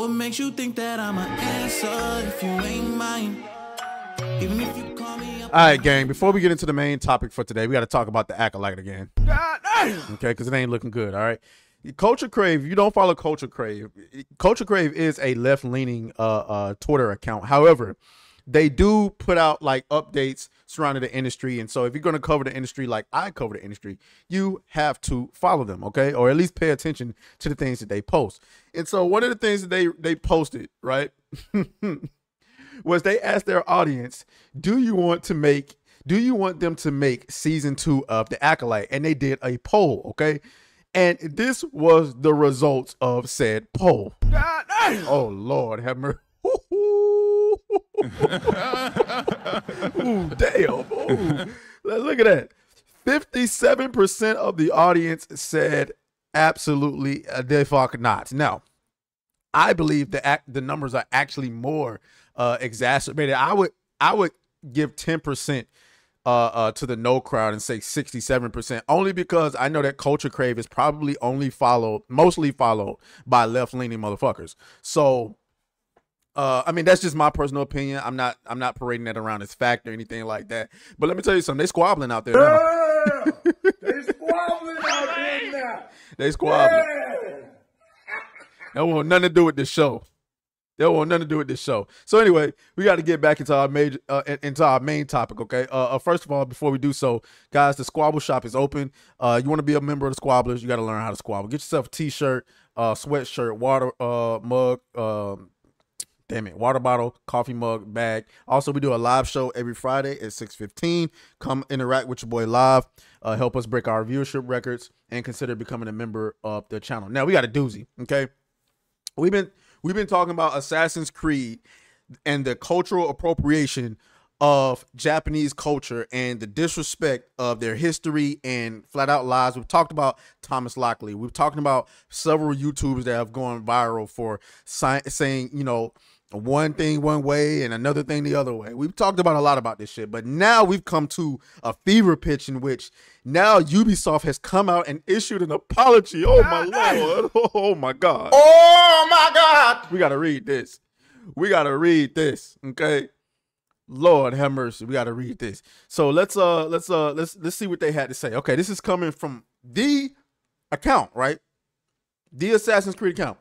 What makes you think that I'm an answer if you ain't mine? Even if you call me up. All right, gang, before we get into the main topic for today, we got to talk about the Acolyte again. Okay, because it ain't looking good, all right? Culture Crave, you don't follow Culture Crave. Culture Crave is a left-leaning Twitter account. However, they do put out like updates surrounding the industry. And so if you're going to cover the industry like I cover the industry, you have to follow them, okay? Or at least pay attention to the things that they post. And so one of the things that they posted, right, was they asked their audience, do you want them to make season 2 of The Acolyte? And they did a poll, okay? And this was the results of said poll. Oh, Lord, have mercy. Ooh, damn. Ooh. Look at that. 57% of the audience said absolutely the fuck not. Now, I believe the numbers are actually more exacerbated. I would give 10% to the no crowd and say 67%, only because I know that Culture Crave is probably mostly followed by left-leaning motherfuckers. So I mean, that's just my personal opinion. I'm not parading that around as fact or anything like that. But let me tell you something. They squabbling out there now. They squabbling out there now. They squabbling. That want nothing to do with this show. That want nothing to do with this show. So anyway, we got to get back into our main topic, okay? First of all, before we do so, guys, the Squabble Shop is open. You want to be a member of the Squabblers, you got to learn how to squabble. Get yourself a t-shirt, sweatshirt, water mug, water bottle, coffee mug, bag. Also, we do a live show every Friday at 6:15. Come interact with your boy live. Help us break our viewership records and consider becoming a member of the channel. Now, we got a doozy, okay? We've been talking about Assassin's Creed and the cultural appropriation of Japanese culture and the disrespect of their history and flat out lies. We've talked about Thomas Lockley. We've talked about several YouTubers that have gone viral for saying, you know, one thing one way and another thing the other way. We've talked about a lot about this shit, but now we've come to a fever pitch in which now Ubisoft has come out and issued an apology. Oh my Lord. Oh my God. Oh my God. We got to read this. We got to read this. Okay. Lord have mercy. We got to read this. So let's see what they had to say. Okay. This is coming from the account, right? The Assassin's Creed account.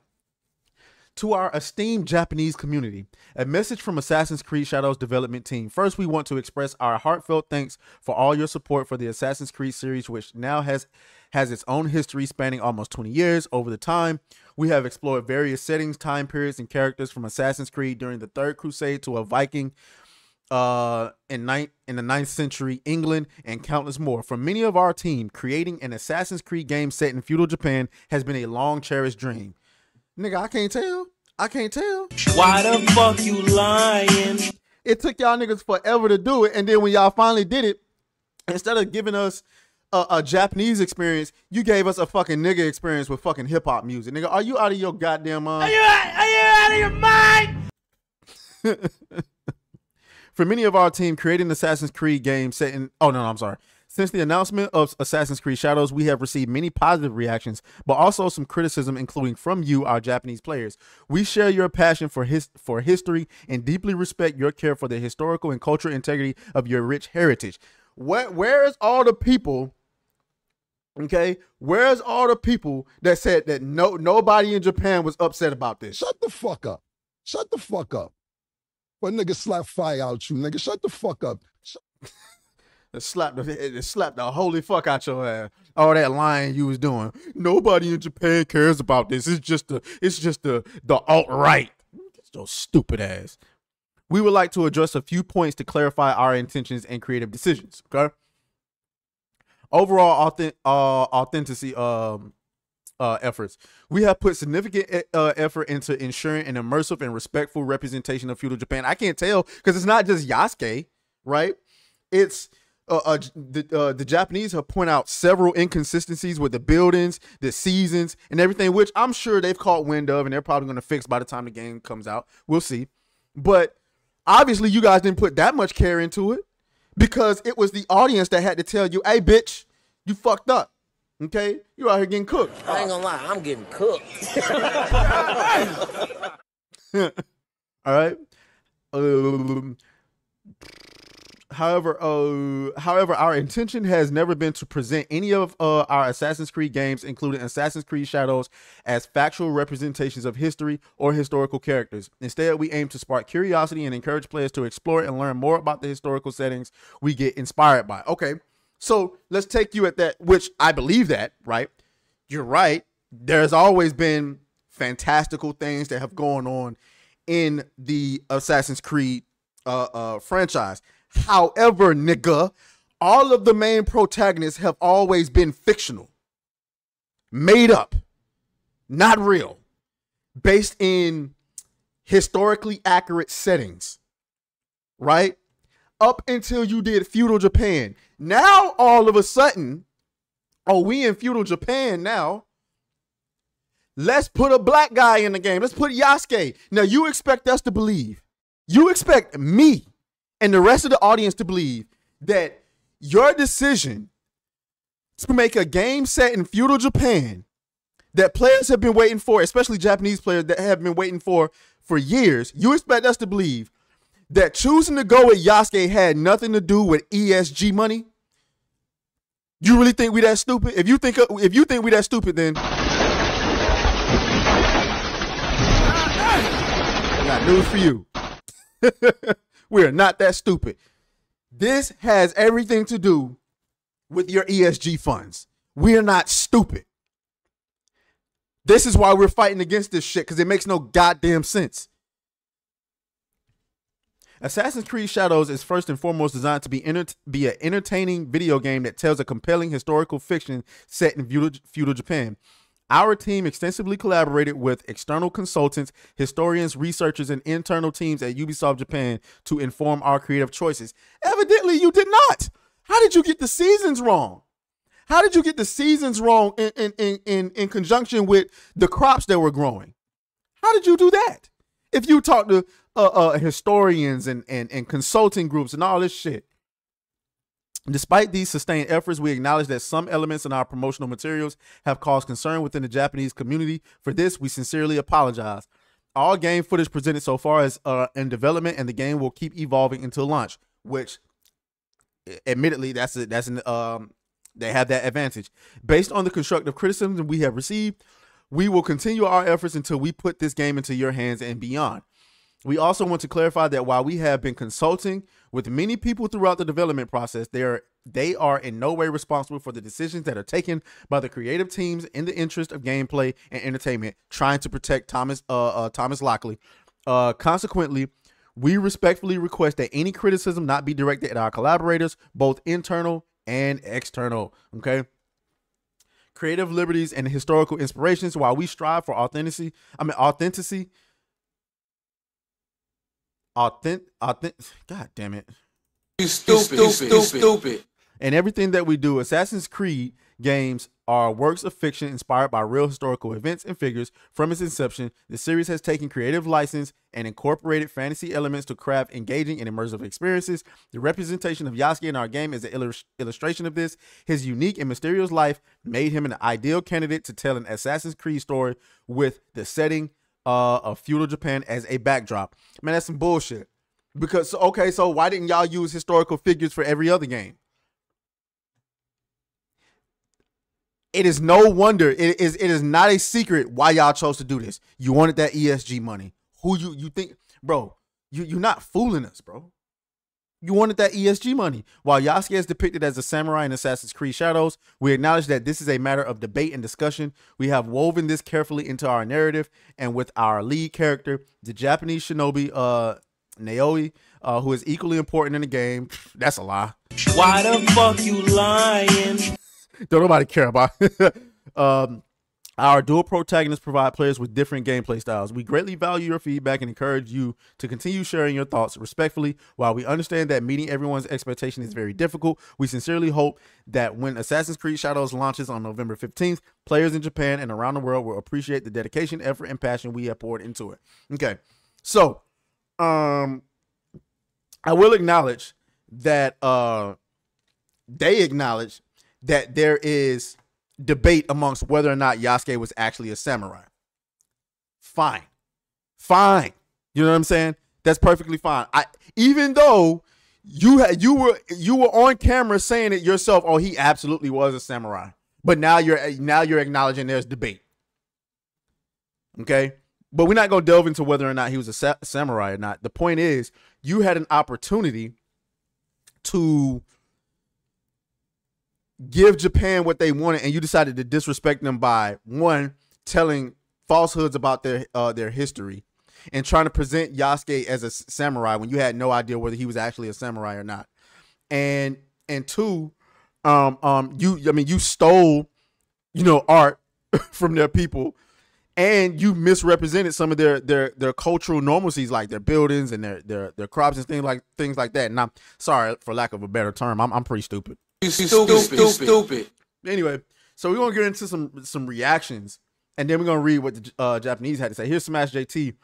To our esteemed Japanese community, a message from Assassin's Creed Shadows development team. First, we want to express our heartfelt thanks for all your support for the Assassin's Creed series, which now has its own history spanning almost 20 years. Over the time, we have explored various settings, time periods, and characters from Assassin's Creed during the Third Crusade to a Viking in the 9th century England and countless more. For many of our team, creating an Assassin's Creed game set in feudal Japan has been a long cherished dream. Nigga, I can't tell. I can't tell. Why the fuck you lying? It took y'all niggas forever to do it, and then when y'all finally did it, instead of giving us a Japanese experience, you gave us a fucking nigga experience with fucking hip hop music. Nigga, are you out of your goddamn mind? Are you out of your mind? For many of our team, creating an Assassin's Creed game set in... Oh, no, I'm sorry. Since the announcement of Assassin's Creed Shadows, we have received many positive reactions, but also some criticism, including from you, our Japanese players. We share your passion for history and deeply respect your care for the historical and cultural integrity of your rich heritage. Where's all the people, okay? Where's all the people that said that nobody in Japan was upset about this? Shut the fuck up. Shut the fuck up. But nigga slap fire out you, nigga. Shut the fuck up. It slapped the holy fuck out your ass. All that lying you was doing. Nobody in Japan cares about this. It's just the alt-right. So stupid ass. We would like to address a few points to clarify our intentions and creative decisions. Okay. Overall authenticity efforts. We have put significant effort into ensuring an immersive and respectful representation of feudal Japan. I can't tell because it's not just Yasuke, right? It's the Japanese have pointed out several inconsistencies with the buildings, the seasons, and everything, which I'm sure they've caught wind of, and they're probably going to fix by the time the game comes out. We'll see. But obviously, you guys didn't put that much care into it because it was the audience that had to tell you, hey, bitch, you fucked up. Okay? You out here getting cooked. I ain't gonna lie, I'm getting cooked. All right. Um, however, our intention has never been to present any of our Assassin's Creed games, including Assassin's Creed Shadows, as factual representations of history or historical characters. Instead, we aim to spark curiosity and encourage players to explore and learn more about the historical settings we get inspired by. Okay, so let's take you at that, which I believe that, right? You're right. There's always been fantastical things that have gone on in the Assassin's Creed franchise. However, nigga, all of the main protagonists have always been fictional, made up, not real, based in historically accurate settings, right? Up until you did feudal Japan. Now, all of a sudden, oh, we in feudal Japan now. Let's put a black guy in the game. Let's put Yasuke. Now, you expect us to believe, you expect me and the rest of the audience to believe that your decision to make a game set in feudal Japan that players have been waiting for, especially Japanese players that have been waiting for years, you expect us to believe that choosing to go with Yasuke had nothing to do with ESG money? You really think we that stupid? If you think we that stupid, then got news for you. We are not that stupid. This has everything to do with your ESG funds. We are not stupid. This is why we're fighting against this shit, because it makes no goddamn sense. Assassin's Creed Shadows is first and foremost designed to be an entertaining video game that tells a compelling historical fiction set in feudal Japan. Our team extensively collaborated with external consultants, historians, researchers, and internal teams at Ubisoft Japan to inform our creative choices. Evidently, you did not. How did you get the seasons wrong? How did you get the seasons wrong in conjunction with the crops that were growing? How did you do that? If you talk to historians and consulting groups and all this shit. Despite these sustained efforts, we acknowledge that some elements in our promotional materials have caused concern within the Japanese community. For this, we sincerely apologize. All game footage presented so far is in development, and the game will keep evolving until launch, which admittedly they have that advantage. Based on the constructive criticism we have received, we will continue our efforts until we put this game into your hands and beyond. We also want to clarify that while we have been consulting with many people throughout the development process, they are in no way responsible for the decisions that are taken by the creative teams in the interest of gameplay and entertainment, trying to protect Thomas Lockley. Consequently, we respectfully request that any criticism not be directed at our collaborators, both internal and external. Okay. Creative liberties and historical inspirations, while we strive for authenticity. God damn it. You stupid. And everything that we do, Assassin's Creed games are works of fiction inspired by real historical events and figures. From its inception, the series has taken creative license and incorporated fantasy elements to craft engaging and immersive experiences. The representation of Yasuke in our game is an illustration of this. His unique and mysterious life made him an ideal candidate to tell an Assassin's Creed story with the setting of feudal Japan as a backdrop. Man, that's some bullshit. Because, okay, so why didn't y'all use historical figures for every other game? It is no wonder. It is not a secret why y'all chose to do this. You wanted that ESG money. Who you think, bro? You're not fooling us, bro. You wanted that ESG money. While Yasuke is depicted as a samurai in Assassin's Creed Shadows, we acknowledge that this is a matter of debate and discussion. We have woven this carefully into our narrative, and with our lead character, the Japanese shinobi Naoi, who is equally important in the game. That's a lie. Why the fuck you lying? Don't nobody care about it. Our dual protagonists provide players with different gameplay styles. We greatly value your feedback and encourage you to continue sharing your thoughts respectfully. While we understand that meeting everyone's expectation is very difficult, we sincerely hope that when Assassin's Creed Shadows launches on November 15th, players in Japan and around the world will appreciate the dedication, effort, and passion we have poured into it. Okay, so I will acknowledge that they acknowledge that there is debate amongst whether or not Yasuke was actually a samurai. Fine. You know what I'm saying? That's perfectly fine. Even though you were on camera saying it yourself. Oh, he absolutely was a samurai. But now you're acknowledging there's debate. Okay, but we're not gonna delve into whether or not he was a samurai or not. The point is, you had an opportunity to give Japan what they wanted, and you decided to disrespect them by one, telling falsehoods about their history, and trying to present Yasuke as a samurai when you had no idea whether he was actually a samurai or not. And two, you stole, art from their people, and you misrepresented some of their cultural normalcies, like their buildings and their crops and things like that. And I'm sorry for lack of a better term. I'm pretty stupid. You stupid. Anyway, so we're gonna get into some reactions, and then we're gonna read what the Japanese had to say. Here's Smash JT.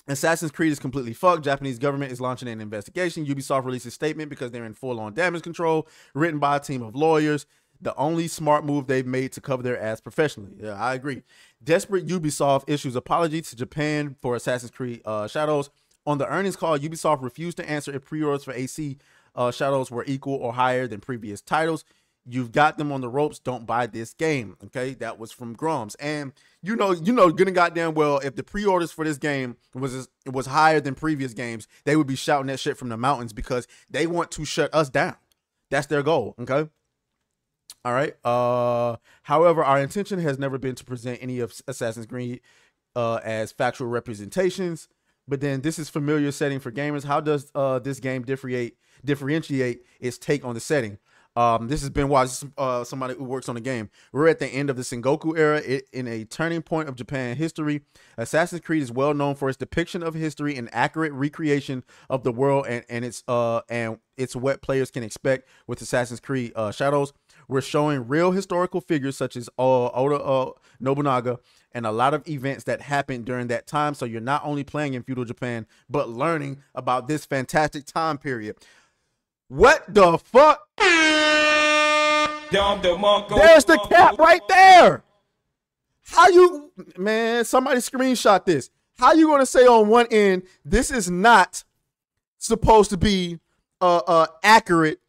Assassin's Creed is completely fucked. Japanese government is launching an investigation. Ubisoft released a statement because they're in full-on damage control, written by a team of lawyers. The only smart move they've made to cover their ass professionally. Yeah, I agree. Desperate Ubisoft issues apology to Japan for Assassin's Creed Shadows. On the earnings call, Ubisoft refused to answer if pre-orders for AC Shadows were equal or higher than previous titles. You've got them on the ropes. Don't buy this game. Okay, that was from Grums. And good and goddamn well, if the pre-orders for this game was higher than previous games, they would be shouting that shit from the mountains because they want to shut us down. That's their goal. Okay. All right. However, our intention has never been to present any of Assassin's Creed as factual representations. But then this is familiar setting for gamers. How does this game differentiate its take on the setting? This has been watched somebody who works on the game. We're at the end of the Sengoku era in a turning point of Japan history. Assassin's Creed is well known for its depiction of history and accurate recreation of the world, and it's what players can expect with Assassin's Creed Shadows. We're showing real historical figures such as Oda Nobunaga and a lot of events that happened during that time. So you're not only playing in feudal Japan, but learning about this fantastic time period. What the fuck? There's the cap right there. Somebody screenshot this. How you going to say on one end, this is not supposed to be accurate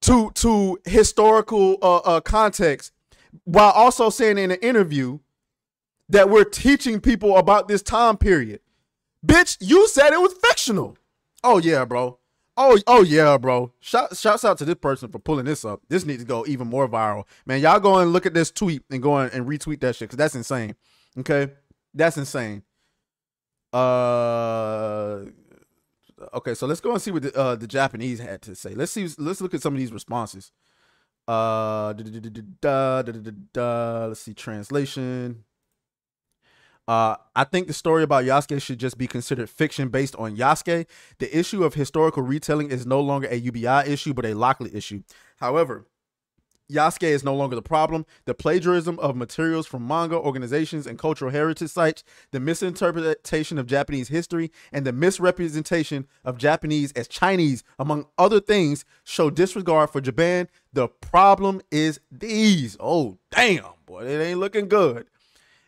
to historical context, while also saying in an interview that we're teaching people about this time period? Bitch, you said it was fictional. Oh yeah, bro. Oh yeah, bro. Shouts out to this person for pulling this up. This needs to go even more viral. Man, y'all go and look at this tweet and go and retweet that shit, because that's insane. Okay? That's insane. Okay, so let's go and see what the Japanese had to say. Let's look at some of these responses. Let's see, translation. I think the story about Yasuke should just be considered fiction based on Yasuke. The issue of historical retelling is no longer a UBI issue, but a Lockley issue. However, Yasuke is no longer the problem. The plagiarism of materials from manga, organizations, and cultural heritage sites, the misinterpretation of Japanese history, and the misrepresentation of Japanese as Chinese, among other things, show disregard for Japan. The problem is these. Oh, damn, boy. It ain't looking good.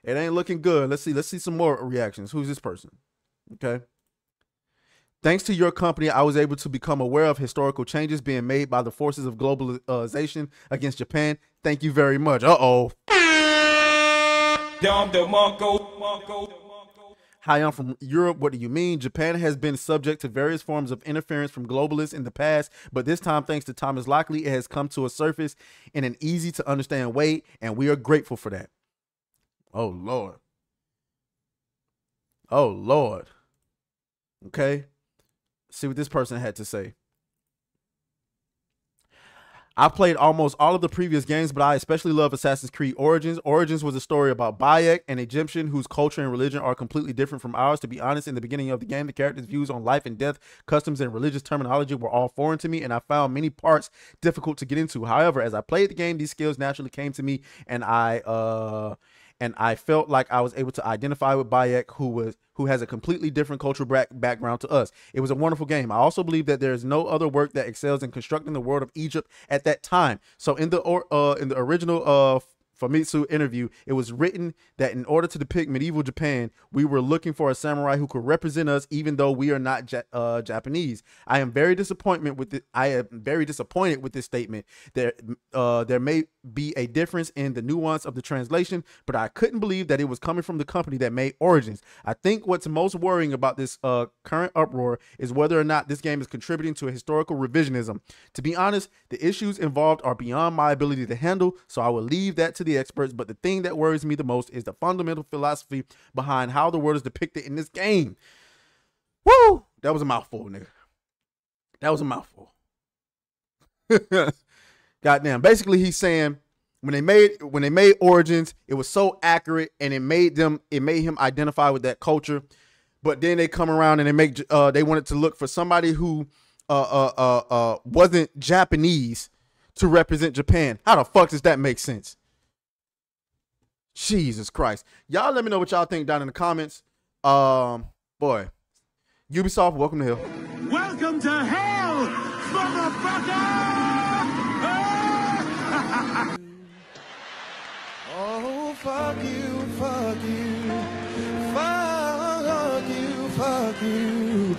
It ain't looking good. Let's see some more reactions. Who's this person? Okay. Thanks to your company, I was able to become aware of historical changes being made by the forces of globalization against Japan. Thank you very much. Uh-oh. Hi, I'm from Europe. What do you mean? Japan has been subject to various forms of interference from globalists in the past, but this time, thanks to Thomas Lockley, it has come to a surface in an easy to understand way, and we are grateful for that. Oh, Lord. Oh, Lord. Okay. See what this person had to say. I played almost all of the previous games, but I especially love Assassin's Creed Origins. Origins was a story about Bayek, an Egyptian whose culture and religion are completely different from ours. To be honest, in the beginning of the game, the character's views on life and death, customs, and religious terminology were all foreign to me, and I found many parts difficult to get into. However, as I played the game, these skills naturally came to me, and I felt like I was able to identify with Bayek, who has a completely different cultural background to us. It was a wonderful game. I also believe that there is no other work that excels in constructing the world of Egypt at that time. So in the original Famitsu interview, it was written that in order to depict medieval Japan, we were looking for a samurai who could represent us, even though we are not Japanese. I am very disappointed with this statement. There may be a difference in the nuance of the translation, but I couldn't believe that it was coming from the company that made Origins. I think what's most worrying about this current uproar is whether or not this game is contributing to a historical revisionism. To be honest, the issues involved are beyond my ability to handle, so I will leave that to the experts, but the thing that worries me the most is the fundamental philosophy behind how the world is depicted in this game. Woo! That was a mouthful, nigga. That was a mouthful. Goddamn. Basically, he's saying when they made Origins, it was so accurate and it made him identify with that culture. But then they come around and they wanted to look for somebody who wasn't Japanese to represent Japan. How the fuck does that make sense? Jesus Christ. Y'all let me know what y'all think down in the comments. Boy, Ubisoft, welcome to hell. Welcome to hell, motherfucker! Oh, fuck you, fuck you, fuck you, fuck you.